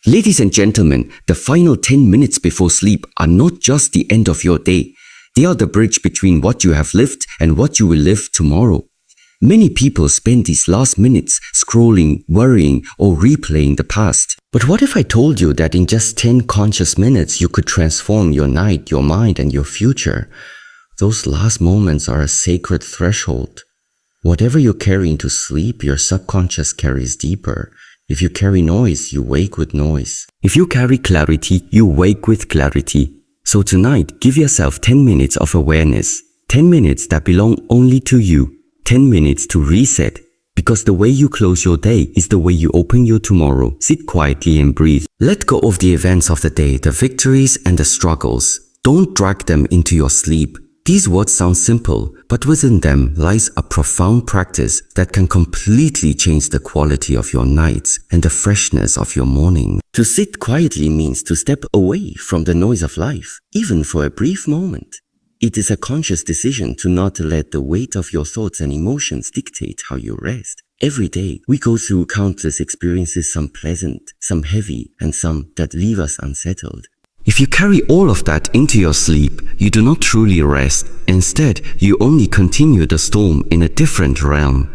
Ladies and gentlemen, the final 10 minutes before sleep are not just the end of your day. They are the bridge between what you have lived and what you will live tomorrow. Many people spend these last minutes scrolling, worrying, or replaying the past. But what if I told you that in just 10 conscious minutes you could transform your night, your mind, and your future? Those last moments are a sacred threshold. Whatever you carry into sleep, your subconscious carries deeper. If you carry noise, you wake with noise. If you carry clarity, you wake with clarity. So tonight, give yourself 10 minutes of awareness. 10 minutes that belong only to you. 10 minutes to reset. Because the way you close your day is the way you open your tomorrow. Sit quietly and breathe. Let go of the events of the day, the victories and the struggles. Don't drag them into your sleep. These words sound simple, but within them lies a profound practice that can completely change the quality of your nights and the freshness of your morning. To sit quietly means to step away from the noise of life, even for a brief moment. It is a conscious decision to not let the weight of your thoughts and emotions dictate how you rest. Every day, we go through countless experiences, some pleasant, some heavy, and some that leave us unsettled. If you carry all of that into your sleep, you do not truly rest. Instead, you only continue the storm in a different realm.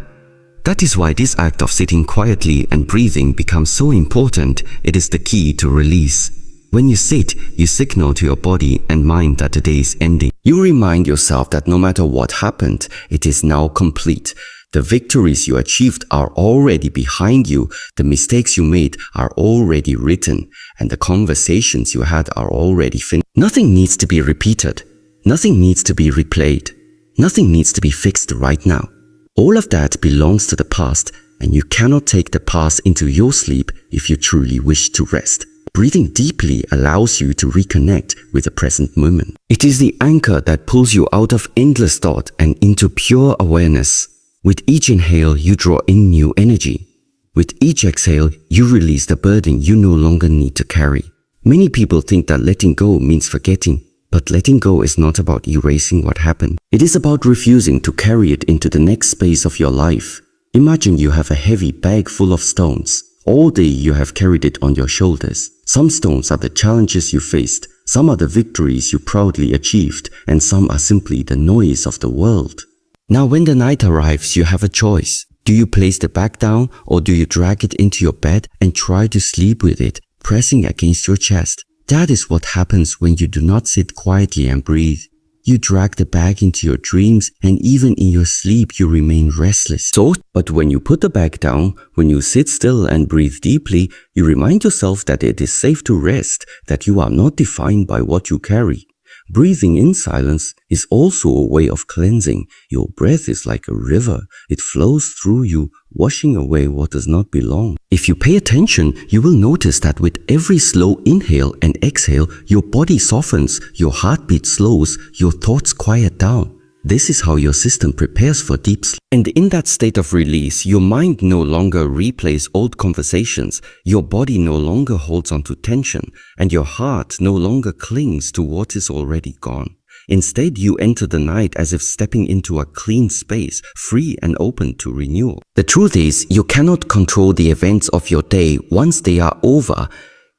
That is why this act of sitting quietly and breathing becomes so important. It is the key to release. When you sit, you signal to your body and mind that the day is ending. You remind yourself that no matter what happened, it is now complete. The victories you achieved are already behind you, the mistakes you made are already written, and the conversations you had are already finished. Nothing needs to be repeated. Nothing needs to be replayed. Nothing needs to be fixed right now. All of that belongs to the past, and you cannot take the past into your sleep if you truly wish to rest. Breathing deeply allows you to reconnect with the present moment. It is the anchor that pulls you out of endless thought and into pure awareness. With each inhale, you draw in new energy. With each exhale, you release the burden you no longer need to carry. Many people think that letting go means forgetting, but letting go is not about erasing what happened. It is about refusing to carry it into the next space of your life. Imagine you have a heavy bag full of stones. All day you have carried it on your shoulders. Some stones are the challenges you faced, some are the victories you proudly achieved, and some are simply the noise of the world. Now when the night arrives, you have a choice. Do you place the bag down or do you drag it into your bed and try to sleep with it, pressing against your chest? That is what happens when you do not sit quietly and breathe. You drag the bag into your dreams, and even in your sleep you remain restless. But when you put the bag down, when you sit still and breathe deeply, you remind yourself that it is safe to rest, that you are not defined by what you carry. Breathing in silence is also a way of cleansing. Your breath is like a river. It flows through you, washing away what does not belong. If you pay attention, you will notice that with every slow inhale and exhale, your body softens, your heartbeat slows, your thoughts quiet down. This is how your system prepares for deep sleep. And in that state of release, your mind no longer replays old conversations, your body no longer holds on to tension, and your heart no longer clings to what is already gone. Instead, you enter the night as if stepping into a clean space, free and open to renewal. The truth is, you cannot control the events of your day once they are over.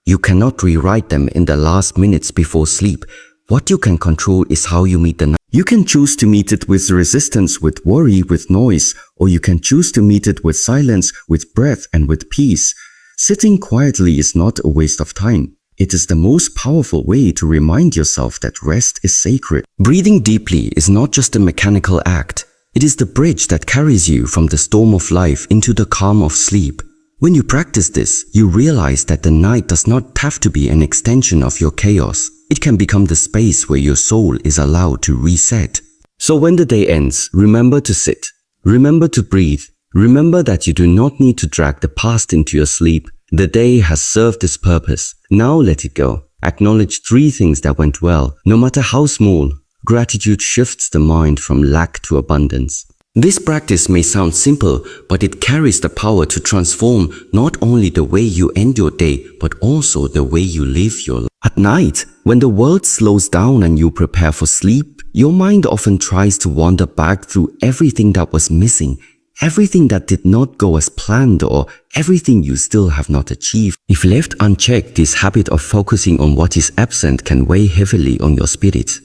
You cannot rewrite them in the last minutes before sleep. What you can control is how you meet the night. You can choose to meet it with resistance, with worry, with noise, or you can choose to meet it with silence, with breath, and with peace. Sitting quietly is not a waste of time. It is the most powerful way to remind yourself that rest is sacred. Breathing deeply is not just a mechanical act. It is the bridge that carries you from the storm of life into the calm of sleep. When you practice this, you realize that the night does not have to be an extension of your chaos. It can become the space where your soul is allowed to reset. So when the day ends, remember to sit. Remember to breathe. Remember that you do not need to drag the past into your sleep. The day has served its purpose. Now let it go. Acknowledge 3 things that went well, no matter how small. Gratitude shifts the mind from lack to abundance. This practice may sound simple, but it carries the power to transform not only the way you end your day, but also the way you live your life. At night, when the world slows down and you prepare for sleep, your mind often tries to wander back through everything that was missing. everything that did not go as planned, or everything you still have not achieved. If left unchecked, this habit of focusing on what is absent can weigh heavily on your spirit.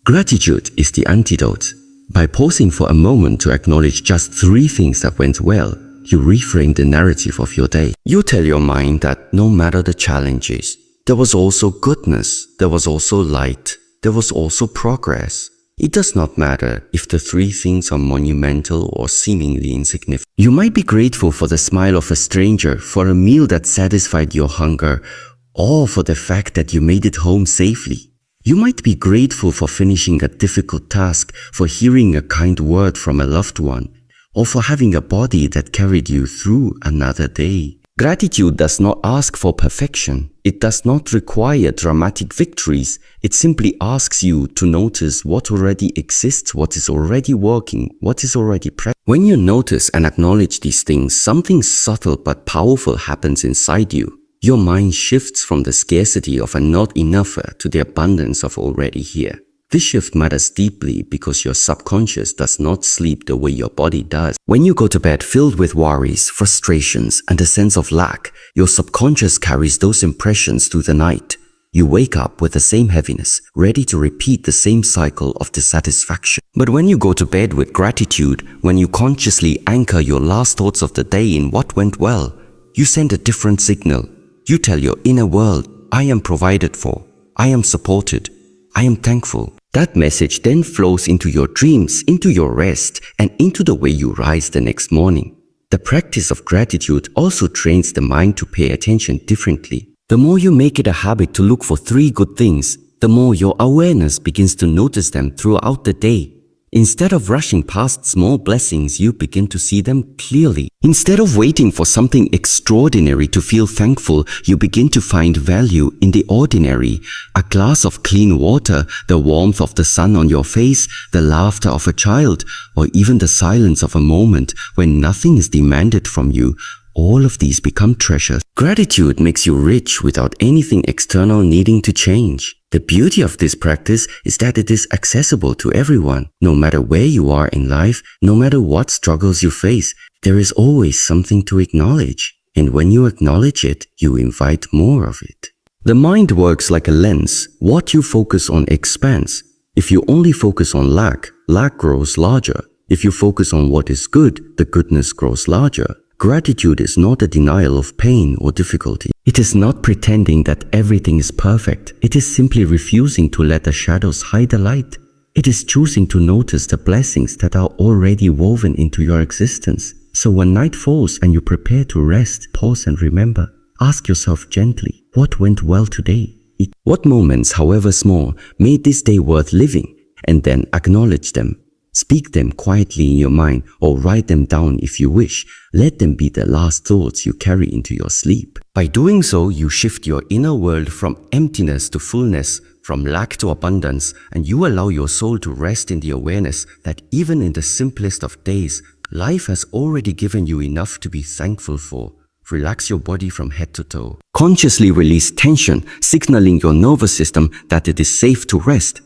Gratitude is the antidote. By pausing for a moment to acknowledge just 3 things that went well, you reframe the narrative of your day. You tell your mind that no matter the challenges, there was also goodness, there was also light, there was also progress. It does not matter if the 3 things are monumental or seemingly insignificant. You might be grateful for the smile of a stranger, for a meal that satisfied your hunger, or for the fact that you made it home safely. You might be grateful for finishing a difficult task, for hearing a kind word from a loved one, or for having a body that carried you through another day. Gratitude does not ask for perfection. It does not require dramatic victories. It simply asks you to notice what already exists, what is already working, what is already present. When you notice and acknowledge these things, something subtle but powerful happens inside you. Your mind shifts from the scarcity of a not enougher to the abundance of already here. This shift matters deeply because your subconscious does not sleep the way your body does. When you go to bed filled with worries, frustrations, and a sense of lack, your subconscious carries those impressions through the night. You wake up with the same heaviness, ready to repeat the same cycle of dissatisfaction. But when you go to bed with gratitude, when you consciously anchor your last thoughts of the day in what went well, you send a different signal. You tell your inner world, I am provided for, I am supported, I am thankful. That message then flows into your dreams, into your rest, and into the way you rise the next morning. The practice of gratitude also trains the mind to pay attention differently. The more you make it a habit to look for 3 good things, the more your awareness begins to notice them throughout the day. Instead of rushing past small blessings, you begin to see them clearly. Instead of waiting for something extraordinary to feel thankful, you begin to find value in the ordinary. A glass of clean water, the warmth of the sun on your face, the laughter of a child, or even the silence of a moment when nothing is demanded from you. All of these become treasures. Gratitude makes you rich without anything external needing to change. The beauty of this practice is that it is accessible to everyone. No matter where you are in life, no matter what struggles you face, there is always something to acknowledge. And when you acknowledge it, you invite more of it. The mind works like a lens. What you focus on expands. If you only focus on lack, lack grows larger. If you focus on what is good, the goodness grows larger. Gratitude is not a denial of pain or difficulty. It is not pretending that everything is perfect. It is simply refusing to let the shadows hide the light. It is choosing to notice the blessings that are already woven into your existence. So when night falls and you prepare to rest, pause and remember. Ask yourself gently, what went well today? What moments, however small, made this day worth living? And then acknowledge them. Speak them quietly in your mind or write them down if you wish. Let them be the last thoughts you carry into your sleep. By doing so, you shift your inner world from emptiness to fullness, from lack to abundance, and you allow your soul to rest in the awareness that even in the simplest of days, life has already given you enough to be thankful for. Relax your body from head to toe. Consciously release tension, signaling your nervous system that it is safe to rest.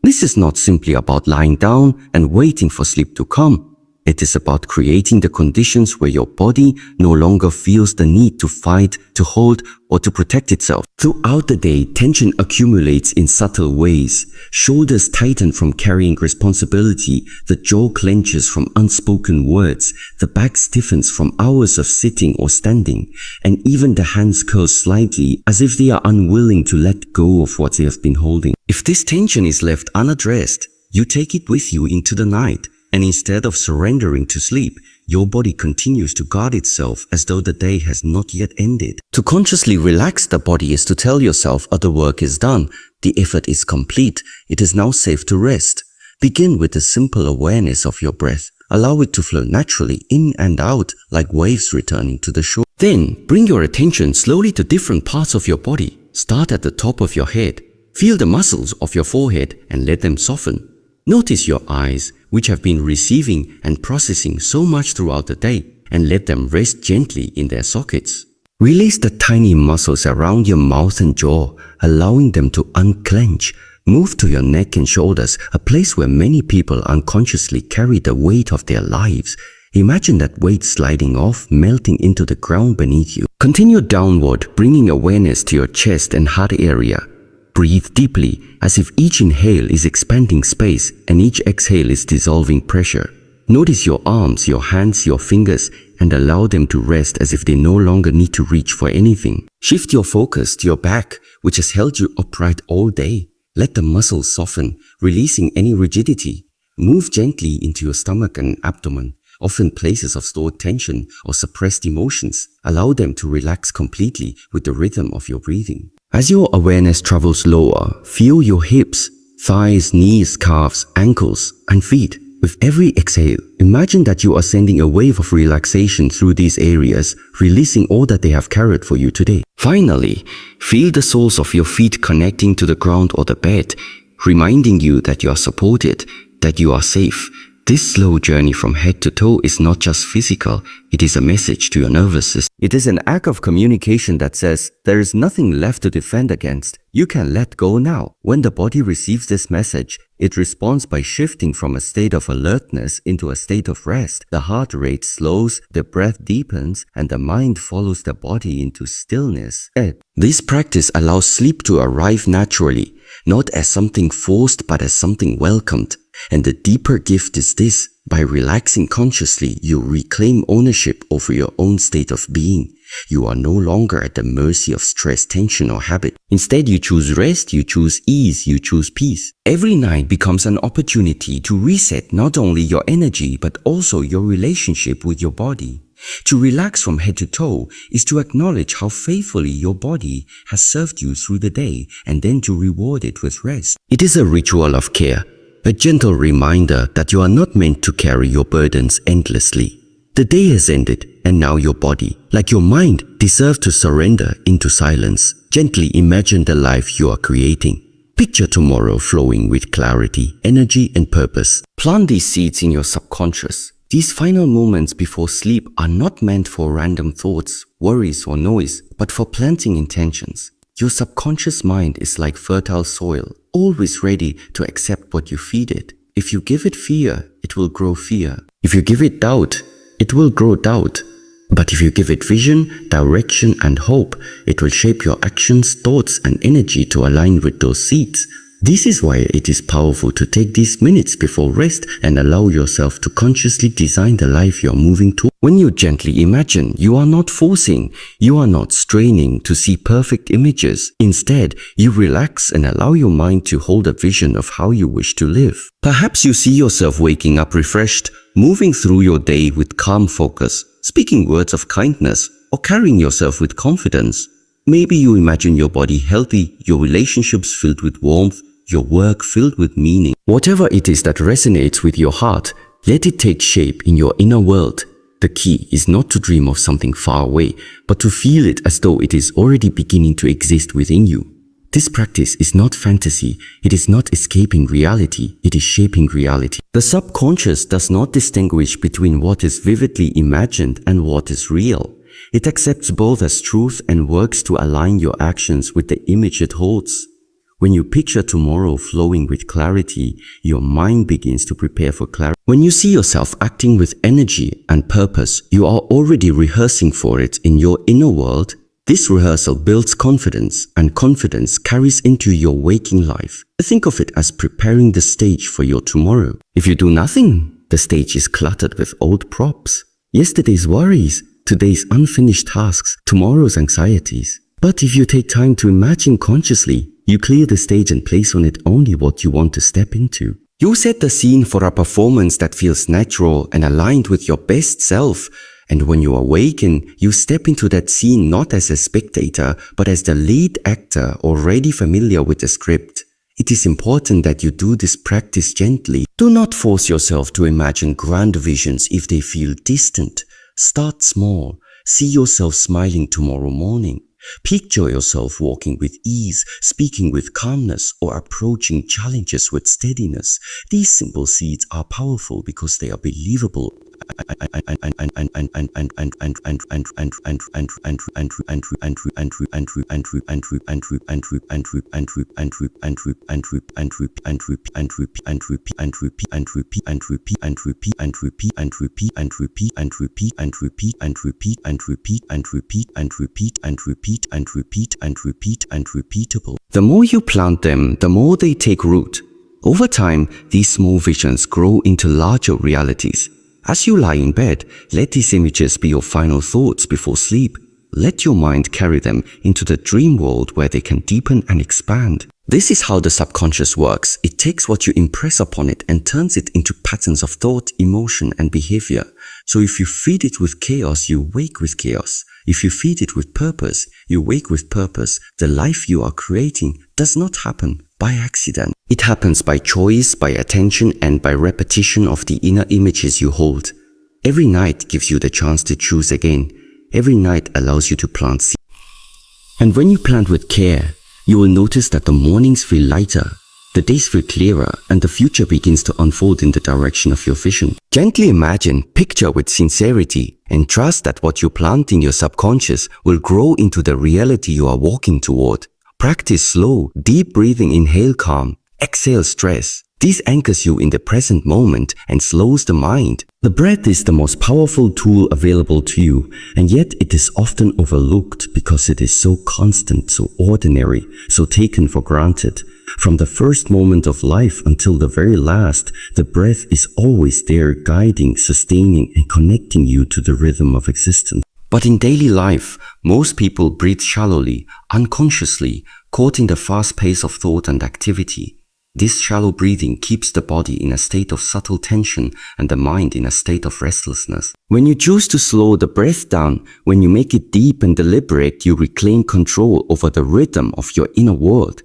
This is not simply about lying down and waiting for sleep to come. It is about creating the conditions where your body no longer feels the need to fight, to hold, or to protect itself. Throughout the day, tension accumulates in subtle ways. Shoulders tighten from carrying responsibility, the jaw clenches from unspoken words, the back stiffens from hours of sitting or standing, and even the hands curl slightly as if they are unwilling to let go of what they have been holding. If this tension is left unaddressed, you take it with you into the night. And instead of surrendering to sleep, your body continues to guard itself as though the day has not yet ended. To consciously relax the body is to tell yourself the work is done, the effort is complete, it is now safe to rest. Begin with a simple awareness of your breath. Allow it to flow naturally in and out like waves returning to the shore. Then, bring your attention slowly to different parts of your body. Start at the top of your head. Feel the muscles of your forehead and let them soften. Notice your eyes, which have been receiving and processing so much throughout the day, and let them rest gently in their sockets. Release the tiny muscles around your mouth and jaw, allowing them to unclench. Move to your neck and shoulders, a place where many people unconsciously carry the weight of their lives. Imagine that weight sliding off, melting into the ground beneath you. Continue downward, bringing awareness to your chest and heart area. Breathe deeply, as if each inhale is expanding space and each exhale is dissolving pressure. Notice your arms, your hands, your fingers, and allow them to rest as if they no longer need to reach for anything. Shift your focus to your back, which has held you upright all day. Let the muscles soften, releasing any rigidity. Move gently into your stomach and abdomen, often places of stored tension or suppressed emotions. Allow them to relax completely with the rhythm of your breathing. As your awareness travels lower, feel your hips, thighs, knees, calves, ankles, and feet. With every exhale, imagine that you are sending a wave of relaxation through these areas, releasing all that they have carried for you today. Finally, feel the soles of your feet connecting to the ground or the bed, reminding you that you are supported, that you are safe. This slow journey from head to toe is not just physical, it is a message to your nervous system. It is an act of communication that says there is nothing left to defend against. You can let go now. When the body receives this message, it responds by shifting from a state of alertness into a state of rest. The heart rate slows, the breath deepens, and the mind follows the body into stillness. This practice allows sleep to arrive naturally, not as something forced but as something welcomed. And the deeper gift is this: by relaxing consciously, you reclaim ownership over your own state of being. You are no longer at the mercy of stress, tension, or habit. Instead, you choose rest, you choose ease, you choose peace. Every night becomes an opportunity to reset not only your energy, but also your relationship with your body. To relax from head to toe is to acknowledge how faithfully your body has served you through the day and then to reward it with rest. It is a ritual of care, a gentle reminder that you are not meant to carry your burdens endlessly. The day has ended, and now your body, like your mind, deserves to surrender into silence. Gently imagine the life you are creating. Picture tomorrow flowing with clarity, energy, and purpose. Plant these seeds in your subconscious. These final moments before sleep are not meant for random thoughts, worries, or noise, but for planting intentions. Your subconscious mind is like fertile soil, always ready to accept what you feed it. If you give it fear, it will grow fear. If you give it doubt, it will grow doubt. But if you give it vision, direction, and hope, it will shape your actions, thoughts, and energy to align with those seeds. This is why it is powerful to take these minutes before rest and allow yourself to consciously design the life you are moving to. When you gently imagine, you are not forcing, you are not straining to see perfect images. Instead, you relax and allow your mind to hold a vision of how you wish to live. Perhaps you see yourself waking up refreshed, moving through your day with calm focus, speaking words of kindness, or carrying yourself with confidence. Maybe you imagine your body healthy, your relationships filled with warmth, your work filled with meaning. Whatever it is that resonates with your heart, let it take shape in your inner world. The key is not to dream of something far away, but to feel it as though it is already beginning to exist within you. This practice is not fantasy, it is not escaping reality, it is shaping reality. The subconscious does not distinguish between what is vividly imagined and what is real. It accepts both as truth and works to align your actions with the image it holds. When you picture tomorrow flowing with clarity, your mind begins to prepare for clarity. When you see yourself acting with energy and purpose, you are already rehearsing for it in your inner world. This rehearsal builds confidence, and confidence carries into your waking life. Think of it as preparing the stage for your tomorrow. If you do nothing, the stage is cluttered with old props. Yesterday's worries, today's unfinished tasks, tomorrow's anxieties. But if you take time to imagine consciously, you clear the stage and place on it only what you want to step into. You set the scene for a performance that feels natural and aligned with your best self. And when you awaken, you step into that scene not as a spectator, but as the lead actor already familiar with the script. It is important that you do this practice gently. Do not force yourself to imagine grand visions if they feel distant. Start small. See yourself smiling tomorrow morning. Picture yourself walking with ease, speaking with calmness, or approaching challenges with steadiness. These simple seeds are powerful because they are believable The more you plant them, the more they take root. Over time, these small visions grow into larger realities. As you lie in bed, let these images be your final thoughts before sleep. Let your mind carry them into the dream world where they can deepen and expand. This is how the subconscious works. It takes what you impress upon it and turns it into patterns of thought, emotion, and behavior. So if you feed it with chaos, you wake with chaos. If you feed it with purpose, you wake with purpose. The life you are creating does not happen by accident. It happens by choice, by attention, and by repetition of the inner images you hold. Every night gives you the chance to choose again. Every night allows you to plant seeds. And when you plant with care, you will notice that the mornings feel lighter, the days feel clearer, and the future begins to unfold in the direction of your vision. Gently imagine, picture with sincerity, and trust that what you plant in your subconscious will grow into the reality you are walking toward. Practice slow, deep breathing. Inhale calm, exhale stress. This anchors you in the present moment and slows the mind. The breath is the most powerful tool available to you, and yet it is often overlooked because it is so constant, so ordinary, so taken for granted. From the first moment of life until the very last, the breath is always there, guiding, sustaining, and connecting you to the rhythm of existence. But in daily life, most people breathe shallowly, unconsciously, caught in the fast pace of thought and activity. This shallow breathing keeps the body in a state of subtle tension and the mind in a state of restlessness. When you choose to slow the breath down, when you make it deep and deliberate, you reclaim control over the rhythm of your inner world.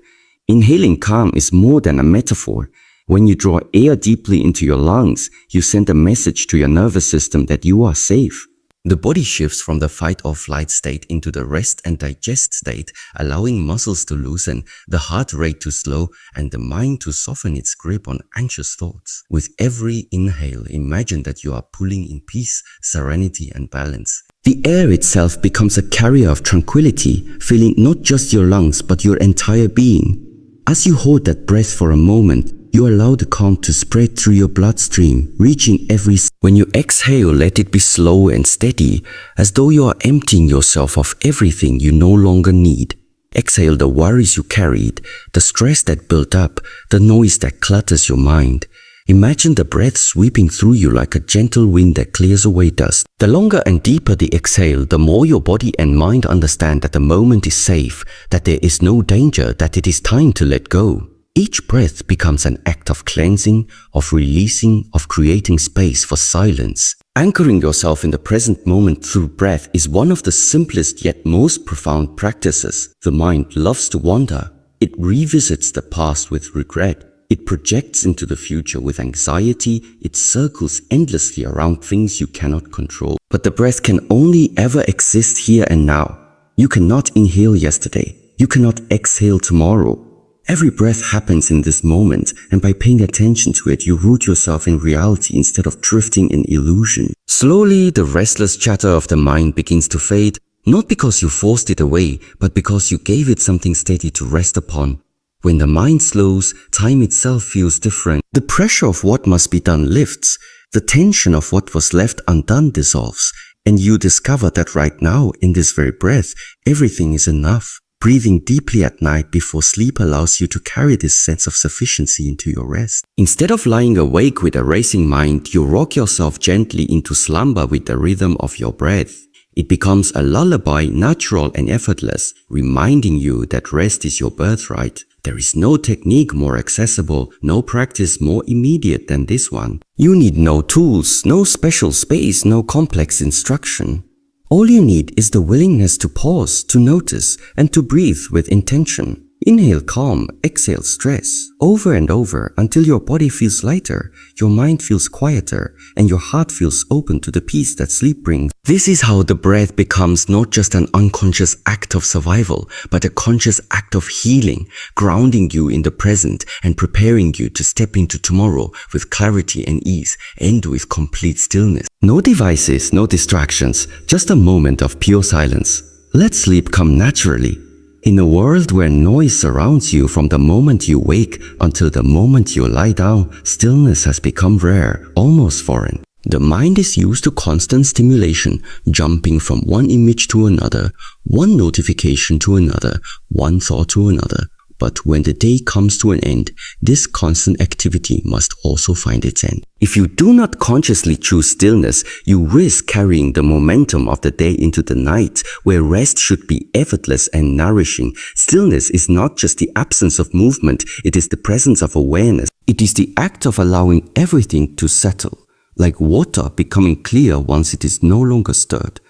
Inhaling calm is more than a metaphor. When you draw air deeply into your lungs, you send a message to your nervous system that you are safe. The body shifts from the fight or flight state into the rest and digest state, allowing muscles to loosen, the heart rate to slow, and the mind to soften its grip on anxious thoughts. With every inhale, imagine that you are pulling in peace, serenity, and balance. The air itself becomes a carrier of tranquility, filling not just your lungs but your entire being. As you hold that breath for a moment, you allow the calm to spread through your bloodstream, reaching every cell. When you exhale, let it be slow and steady, as though you are emptying yourself of everything you no longer need. Exhale the worries you carried, the stress that built up, the noise that clutters your mind. Imagine the breath sweeping through you like a gentle wind that clears away dust. The longer and deeper the exhale, the more your body and mind understand that the moment is safe, that there is no danger, that it is time to let go. Each breath becomes an act of cleansing, of releasing, of creating space for silence. Anchoring yourself in the present moment through breath is one of the simplest yet most profound practices. The mind loves to wander. It revisits the past with regret. It projects into the future with anxiety. It circles endlessly around things you cannot control. But the breath can only ever exist here and now. You cannot inhale yesterday. You cannot exhale tomorrow. Every breath happens in this moment, and by paying attention to it, you root yourself in reality instead of drifting in illusion. Slowly, the restless chatter of the mind begins to fade, not because you forced it away, but because you gave it something steady to rest upon. When the mind slows, time itself feels different. The pressure of what must be done lifts, the tension of what was left undone dissolves, and you discover that right now, in this very breath, everything is enough. Breathing deeply at night before sleep allows you to carry this sense of sufficiency into your rest. Instead of lying awake with a racing mind, you rock yourself gently into slumber with the rhythm of your breath. It becomes a lullaby, natural and effortless, reminding you that rest is your birthright. There is no technique more accessible, no practice more immediate than this one. You need no tools, no special space, no complex instruction. All you need is the willingness to pause, to notice, and to breathe with intention. Inhale calm, exhale stress, over and over until your body feels lighter, your mind feels quieter, and your heart feels open to the peace that sleep brings. This is how the breath becomes not just an unconscious act of survival, but a conscious act of healing, grounding you in the present and preparing you to step into tomorrow with clarity and ease, and with complete stillness. No devices, no distractions, just a moment of pure silence. Let sleep come naturally. In a world where noise surrounds you from the moment you wake until the moment you lie down, stillness has become rare, almost foreign. The mind is used to constant stimulation, jumping from one image to another, one notification to another, one thought to another. But when the day comes to an end, this constant activity must also find its end. If you do not consciously choose stillness, you risk carrying the momentum of the day into the night, where rest should be effortless and nourishing. Stillness is not just the absence of movement, it is the presence of awareness. It is the act of allowing everything to settle, like water becoming clear once it is no longer stirred.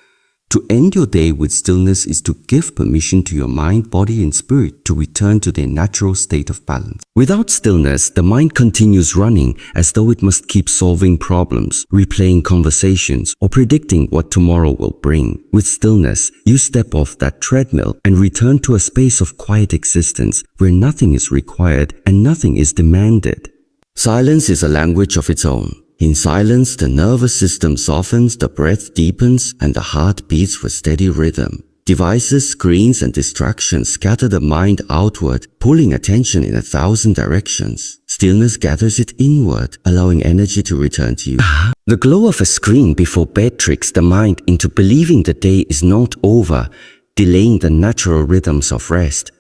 To end your day with stillness is to give permission to your mind, body and spirit to return to their natural state of balance. Without stillness, the mind continues running as though it must keep solving problems, replaying conversations, or predicting what tomorrow will bring. With stillness, you step off that treadmill and return to a space of quiet existence where nothing is required and nothing is demanded. Silence is a language of its own. In silence, the nervous system softens, the breath deepens, and the heart beats with steady rhythm. Devices, screens, and distractions scatter the mind outward, pulling attention in 1,000 directions. Stillness gathers it inward, allowing energy to return to you. The glow of a screen before bed tricks the mind into believing the day is not over, delaying the natural rhythms of rest.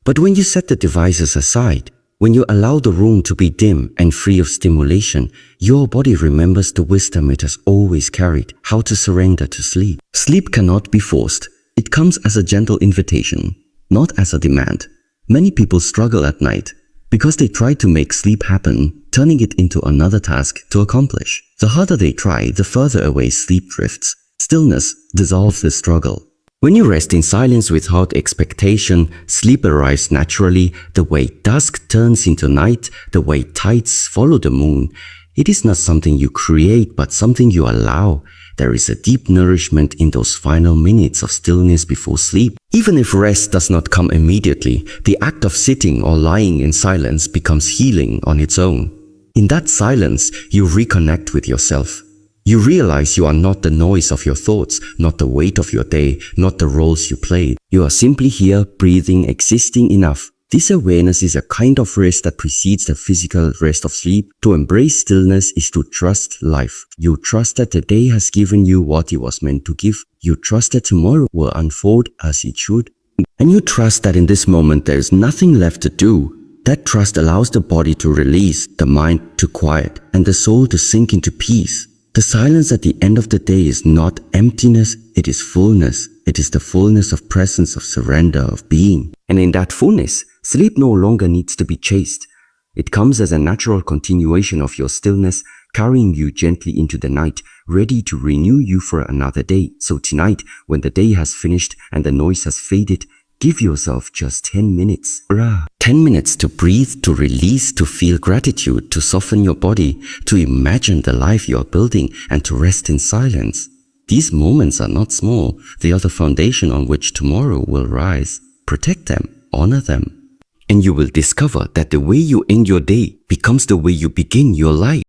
But when you set the devices aside, when you allow the room to be dim and free of stimulation, your body remembers the wisdom it has always carried, how to surrender to sleep. Sleep cannot be forced. It comes as a gentle invitation, not as a demand. Many people struggle at night because they try to make sleep happen, turning it into another task to accomplish. The harder they try, the further away sleep drifts. Stillness dissolves the struggle. When you rest in silence without expectation, sleep arrives naturally, the way dusk turns into night, the way tides follow the moon. It is not something you create, but something you allow. There is a deep nourishment in those final minutes of stillness before sleep. Even if rest does not come immediately, the act of sitting or lying in silence becomes healing on its own. In that silence, you reconnect with yourself. You realize you are not the noise of your thoughts, not the weight of your day, not the roles you played. You are simply here, breathing, existing enough. This awareness is a kind of rest that precedes the physical rest of sleep. To embrace stillness is to trust life. You trust that the day has given you what it was meant to give. You trust that tomorrow will unfold as it should. And you trust that in this moment there is nothing left to do. That trust allows the body to release, the mind to quiet, and the soul to sink into peace. The silence at the end of the day is not emptiness, it is fullness. It is the fullness of presence, of surrender, of being. And in that fullness, sleep no longer needs to be chased. It comes as a natural continuation of your stillness, carrying you gently into the night, ready to renew you for another day. So tonight, when the day has finished and the noise has faded, give yourself just 10 minutes. 10 minutes to breathe, to release, to feel gratitude, to soften your body, to imagine the life you are building, and to rest in silence. These moments are not small. They are the foundation on which tomorrow will rise. Protect them, honor them. And you will discover that the way you end your day becomes the way you begin your life.